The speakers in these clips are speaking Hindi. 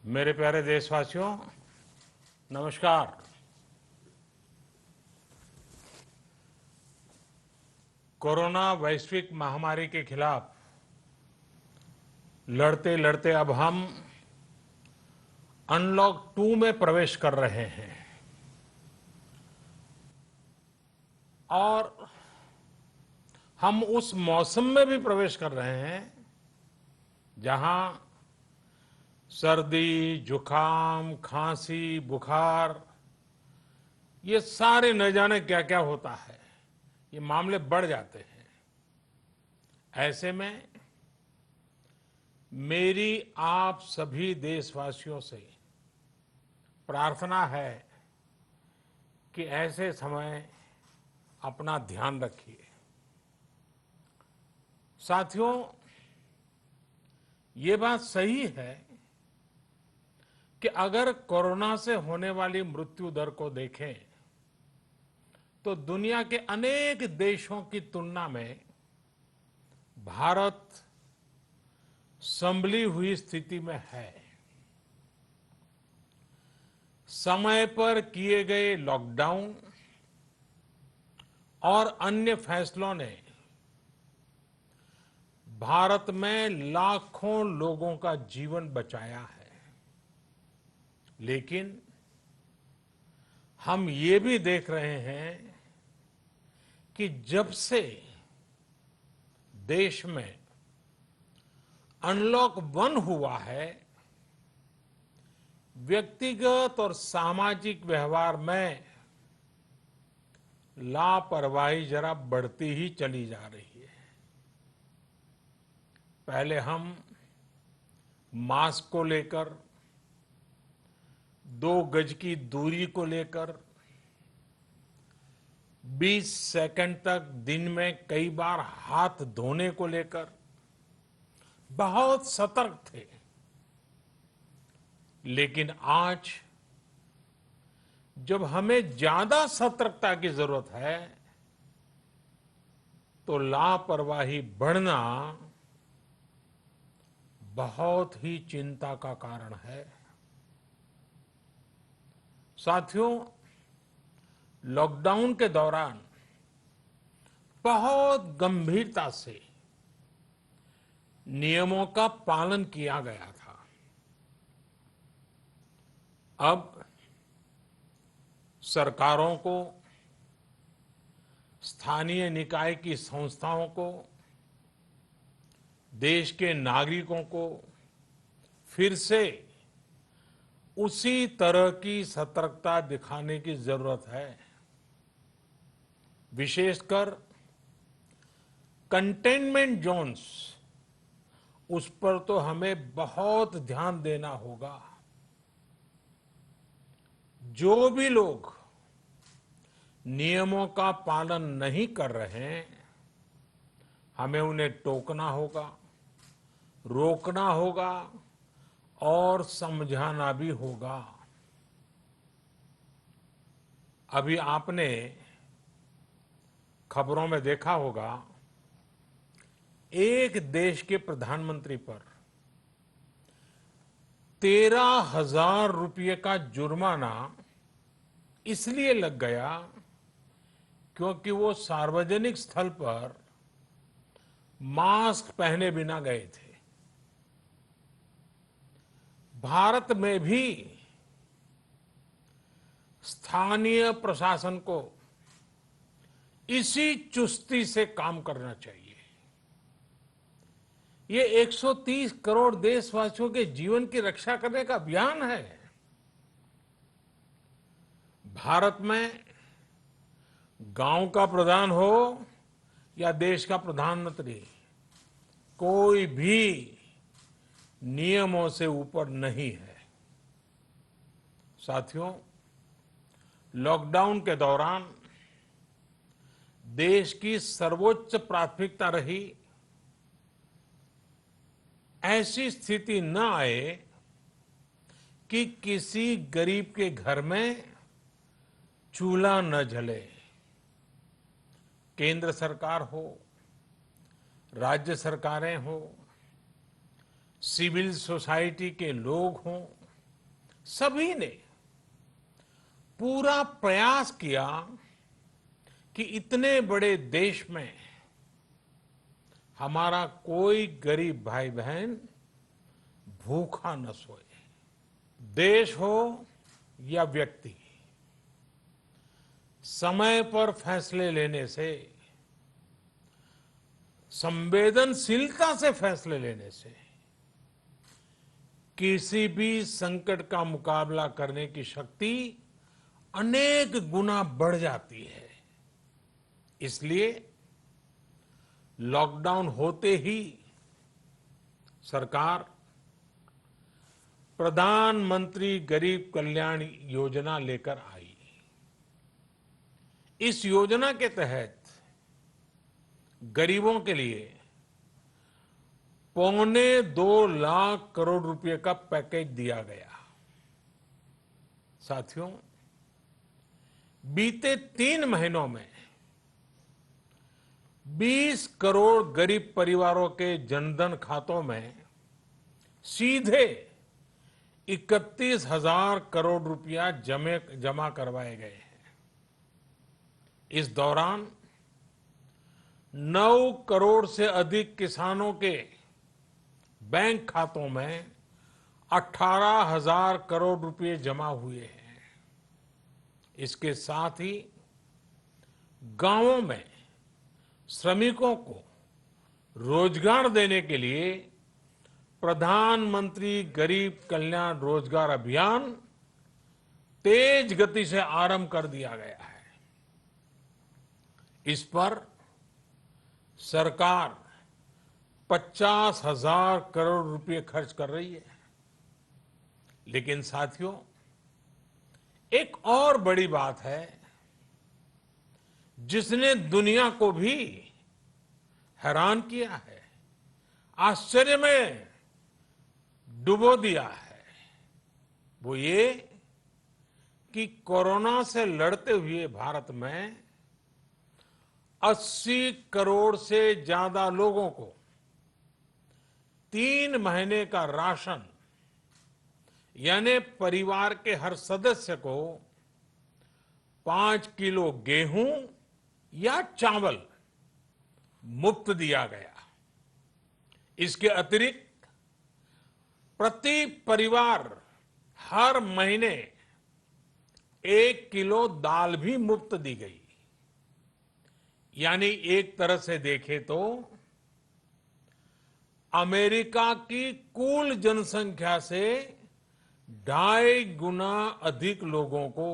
मेरे प्यारे देशवासियों, नमस्कार। कोरोना वैश्विक महामारी के खिलाफ लड़ते लड़ते अब हम अनलॉक 2 में प्रवेश कर रहे हैं और हम उस मौसम में भी प्रवेश कर रहे हैं जहां सर्दी, जुकाम, खांसी, बुखार ये सारे न जाने क्या क्या होता है, ये मामले बढ़ जाते हैं। ऐसे में मेरी आप सभी देशवासियों से प्रार्थना है कि ऐसे समय अपना ध्यान रखिए। साथियों, ये बात सही है कि अगर कोरोना से होने वाली मृत्यु दर को देखें तो दुनिया के अनेक देशों की तुलना में भारत संभली हुई स्थिति में है। समय पर किए गए लॉकडाउन और अन्य फैसलों ने भारत में लाखों लोगों का जीवन बचाया है, लेकिन हम ये भी देख रहे हैं कि जब से देश में अनलॉक 1 हुआ है, व्यक्तिगत और सामाजिक व्यवहार में लापरवाही जरा बढ़ती ही चली जा रही है। पहले हम मास्क को लेकर, 2 गज की दूरी को लेकर 20 सेकंड तक दिन में कई बार हाथ धोने को लेकर बहुत सतर्क थे, लेकिन आज जब हमें ज्यादा सतर्कता की जरूरत है तो लापरवाही बढ़ना बहुत ही चिंता का कारण है। साथियों, लॉकडाउन के दौरान बहुत गंभीरता से नियमों का पालन किया गया था। अब सरकारों को, स्थानीय निकाय की संस्थाओं को, देश के नागरिकों को फिर से उसी तरह की सतर्कता दिखाने की जरूरत है। विशेषकर कंटेनमेंट जोन्स, उस पर तो हमें बहुत ध्यान देना होगा। जो भी लोग नियमों का पालन नहीं कर रहे हैं, हमें उन्हें टोकना होगा, रोकना होगा और समझाना भी होगा। अभी आपने खबरों में देखा होगा, एक देश के प्रधानमंत्री पर 13,000 रुपये का जुर्माना इसलिए लग गया क्योंकि वो सार्वजनिक स्थल पर मास्क पहने बिना गए थे। भारत में भी स्थानीय प्रशासन को इसी चुस्ती से काम करना चाहिए। ये 130 करोड़ देशवासियों के जीवन की रक्षा करने का अभियान है। भारत में गांव का प्रधान हो या देश का प्रधानमंत्री, कोई भी नियमों से ऊपर नहीं है। साथियों, लॉकडाउन के दौरान देश की सर्वोच्च प्राथमिकता रही ऐसी स्थिति न आए कि किसी गरीब के घर में चूल्हा न जले। केंद्र सरकार हो, राज्य सरकारें हो, सिविल सोसाइटी के लोग हों, सभी ने पूरा प्रयास किया कि इतने बड़े देश में हमारा कोई गरीब भाई बहन भूखा न सोए। देश हो या व्यक्ति, समय पर फैसले लेने से, संवेदनशीलता से फैसले लेने से किसी भी संकट का मुकाबला करने की शक्ति अनेक गुना बढ़ जाती है। इसलिए लॉकडाउन होते ही सरकार प्रधानमंत्री गरीब कल्याण योजना लेकर आई। इस योजना के तहत गरीबों के लिए 2.25 लाख करोड़ रुपए का पैकेज दिया गया। साथियों, बीते 3 महीनों में 20 करोड़ गरीब परिवारों के जनधन खातों में सीधे 31,000 करोड़ रुपया जमा करवाए गए हैं। इस दौरान 9 करोड़ से अधिक किसानों के बैंक खातों में 18,000 करोड़ रुपए जमा हुए हैं। इसके साथ ही गांवों में श्रमिकों को रोजगार देने के लिए प्रधानमंत्री गरीब कल्याण रोजगार अभियान तेज गति से आरंभ कर दिया गया है। इस पर सरकार 50,000 करोड़ रुपए खर्च कर रही है। लेकिन साथियों, एक और बड़ी बात है जिसने दुनिया को भी हैरान किया है, आश्चर्य में डुबो दिया है। वो ये कि कोरोना से लड़ते हुए भारत में 80 करोड़ से ज्यादा लोगों को 3 महीने का राशन, यानी परिवार के हर सदस्य को 5 किलो गेहूं या चावल मुफ्त दिया गया। इसके अतिरिक्त प्रति परिवार हर महीने 1 किलो दाल भी मुफ्त दी गई। यानी एक तरह से देखें तो अमेरिका की कुल जनसंख्या से 2.5 गुना अधिक लोगों को,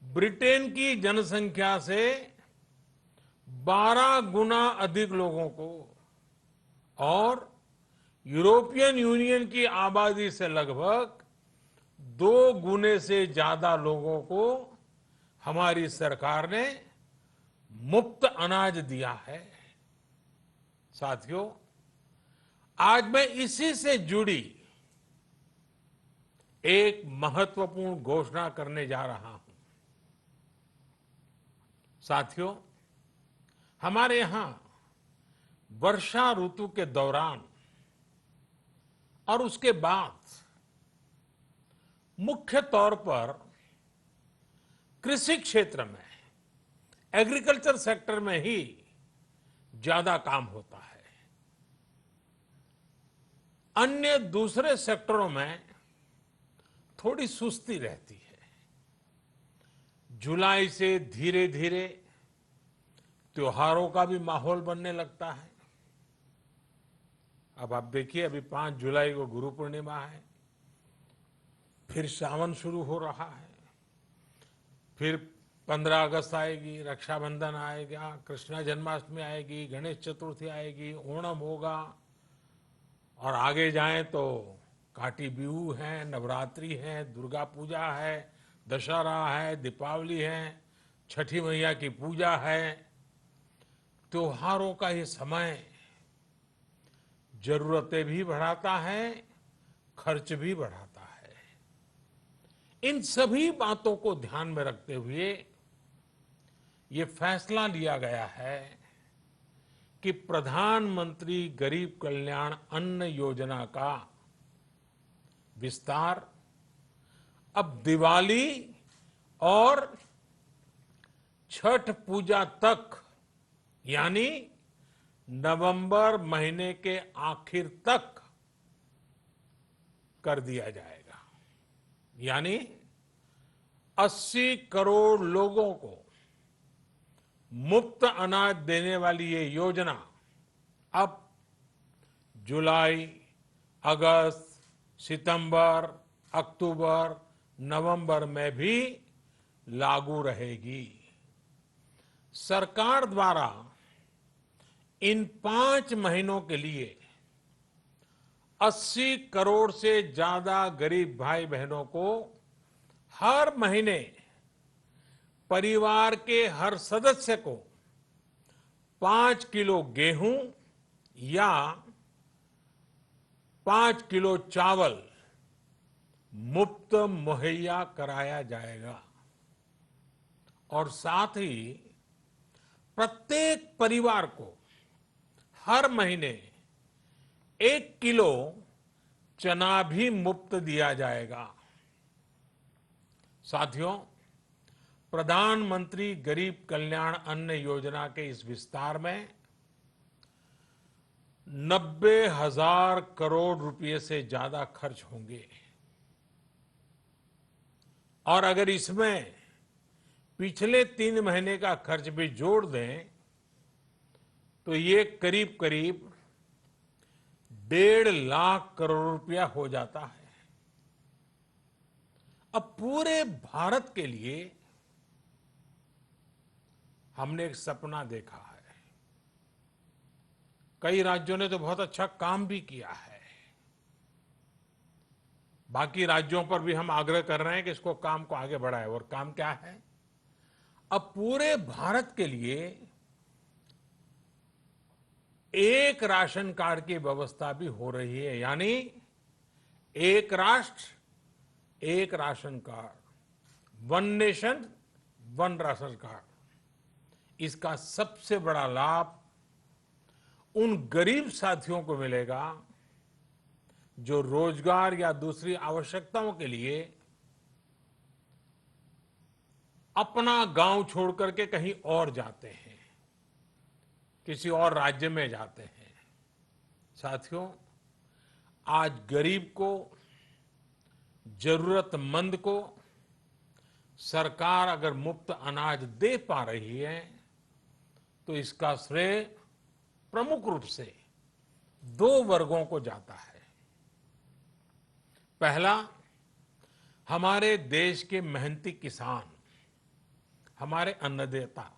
ब्रिटेन की जनसंख्या से 12 गुना अधिक लोगों को और यूरोपियन यूनियन की आबादी से लगभग 2 गुने से ज्यादा लोगों को हमारी सरकार ने मुफ्त अनाज दिया है। साथियों, आज मैं इसी से जुड़ी एक महत्वपूर्ण घोषणा करने जा रहा हूं। साथियों, हमारे यहां वर्षा ऋतु के दौरान और उसके बाद मुख्य तौर पर कृषि क्षेत्र में, एग्रीकल्चर सेक्टर में ही ज्यादा काम होता है। अन्य दूसरे सेक्टरों में थोड़ी सुस्ती रहती है। जुलाई से धीरे धीरे त्योहारों का भी माहौल बनने लगता है। अब आप देखिए, अभी 5 जुलाई को गुरु पूर्णिमा है, फिर सावन शुरू हो रहा है, फिर 15 अगस्त आएगी, रक्षाबंधन आएगा, कृष्ण जन्माष्टमी आएगी, गणेश चतुर्थी आएगी, ओणम होगा और आगे जाएं तो काटी बिहू है, नवरात्रि है, दुर्गा पूजा है, दशहरा है, दीपावली है, छठी मैया की पूजा है। त्योहारों का ये समय जरूरतें भी बढ़ाता है, खर्च भी बढ़ाता है। इन सभी बातों को ध्यान में रखते हुए ये फैसला लिया गया है कि प्रधानमंत्री गरीब कल्याण अन्न योजना का विस्तार अब दिवाली और छठ पूजा तक, यानी नवंबर महीने के आखिर तक कर दिया जाएगा। यानी 80 करोड़ लोगों को मुफ्त अनाज देने वाली ये योजना अब जुलाई, अगस्त, सितंबर, अक्टूबर, नवंबर में भी लागू रहेगी। सरकार द्वारा इन 5 महीनों के लिए 80 करोड़ से ज्यादा गरीब भाई बहनों को हर महीने परिवार के हर सदस्य को 5 किलो गेहूं या 5 किलो चावल मुफ्त मुहैया कराया जाएगा। और साथ ही प्रत्येक परिवार को हर महीने 1 किलो चना भी मुफ्त दिया जाएगा। साथियों, प्रधानमंत्री गरीब कल्याण अन्न योजना के इस विस्तार में 90,000 करोड़ रुपए से ज्यादा खर्च होंगे। और अगर इसमें पिछले 3 महीने का खर्च भी जोड़ दें तो ये करीब करीब 1.5 लाख करोड़ रुपया हो जाता है। अब पूरे भारत के लिए हमने एक सपना देखा है। कई राज्यों ने तो बहुत अच्छा काम भी किया है। बाकी राज्यों पर भी हम आग्रह कर रहे हैं कि इसको काम को आगे बढ़ाएं। और काम क्या है? अब पूरे भारत के लिए एक राशन कार्ड की व्यवस्था भी हो रही है। यानी एक राष्ट्र एक ration card, one nation one ration card. इसका सबसे बड़ा लाभ उन गरीब साथियों को मिलेगा जो रोजगार या दूसरी आवश्यकताओं के लिए अपना गांव छोड़ करके कहीं और जाते हैं, किसी और राज्य में जाते हैं। साथियों, आज गरीब को, जरूरतमंद को सरकार अगर मुफ्त अनाज दे पा रही है तो इसका श्रेय प्रमुख रूप से 2 वर्गों को जाता है। पहला, हमारे देश के मेहनती किसान, हमारे अन्नदाता।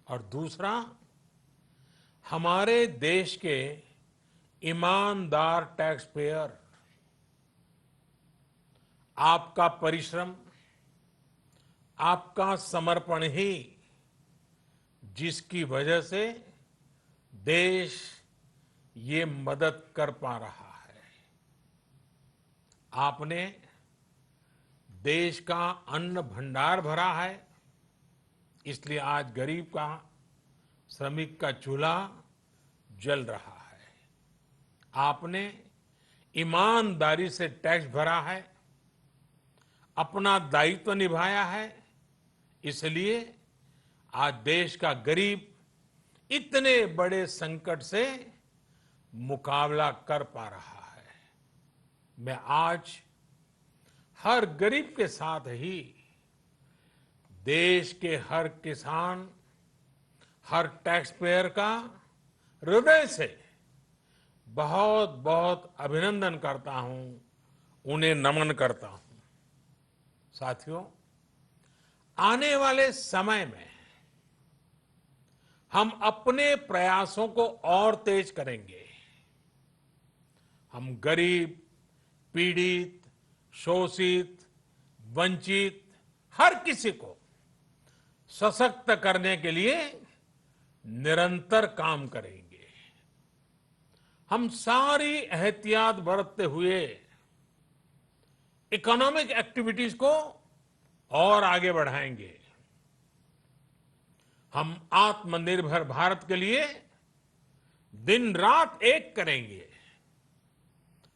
और दूसरा, हमारे देश के ईमानदार टैक्स पेयर। आपका परिश्रम, आपका समर्पण ही जिसकी वजह से देश ये मदद कर पा रहा है। आपने देश का अन्न भंडार भरा है, इसलिए आज गरीब का, श्रमिक का चूल्हा जल रहा है। आपने ईमानदारी से टैक्स भरा है, अपना दायित्व निभाया है, इसलिए आज देश का गरीब इतने बड़े संकट से मुकाबला कर पा रहा है। मैं आज हर गरीब के साथ ही देश के हर किसान, हर टैक्स पेयर का हृदय से बहुत बहुत अभिनंदन करता हूं, उन्हें नमन करता हूं। साथियों, आने वाले समय में हम अपने प्रयासों को और तेज करेंगे। हम गरीब, पीड़ित, शोषित, वंचित हर किसी को सशक्त करने के लिए निरंतर काम करेंगे। हम सारी एहतियात बरतते हुए इकोनॉमिक एक्टिविटीज को और आगे बढ़ाएंगे। हम आत्मनिर्भर भारत के लिए दिन रात एक करेंगे।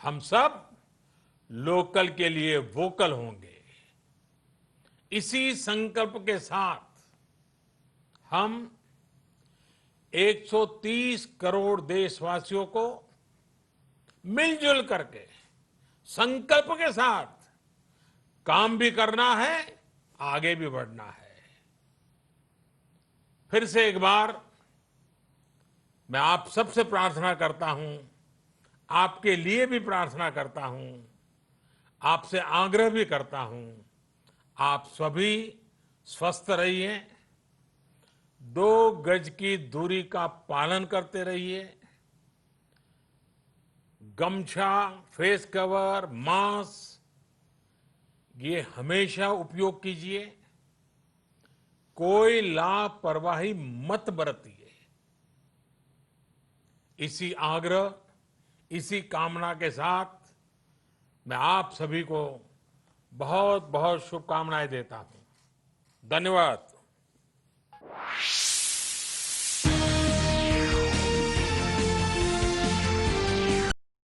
हम सब लोकल के लिए वोकल होंगे। इसी संकल्प के साथ हम 130 करोड़ देशवासियों को मिलजुल करके संकल्प के साथ काम भी करना है, आगे भी बढ़ना है। फिर से एक बार मैं आप सबसे प्रार्थना करता हूं, आपके लिए भी प्रार्थना करता हूं, आपसे आग्रह भी करता हूं, आप सभी स्वस्थ रहिए, 2 गज की दूरी का पालन करते रहिए, गमछा, फेस कवर, मास्क ये हमेशा उपयोग कीजिए, कोई लापरवाही मत बरतिए। इसी आग्रह, इसी कामना के साथ मैं आप सभी को बहुत बहुत शुभकामनाएं देता हूं। धन्यवाद।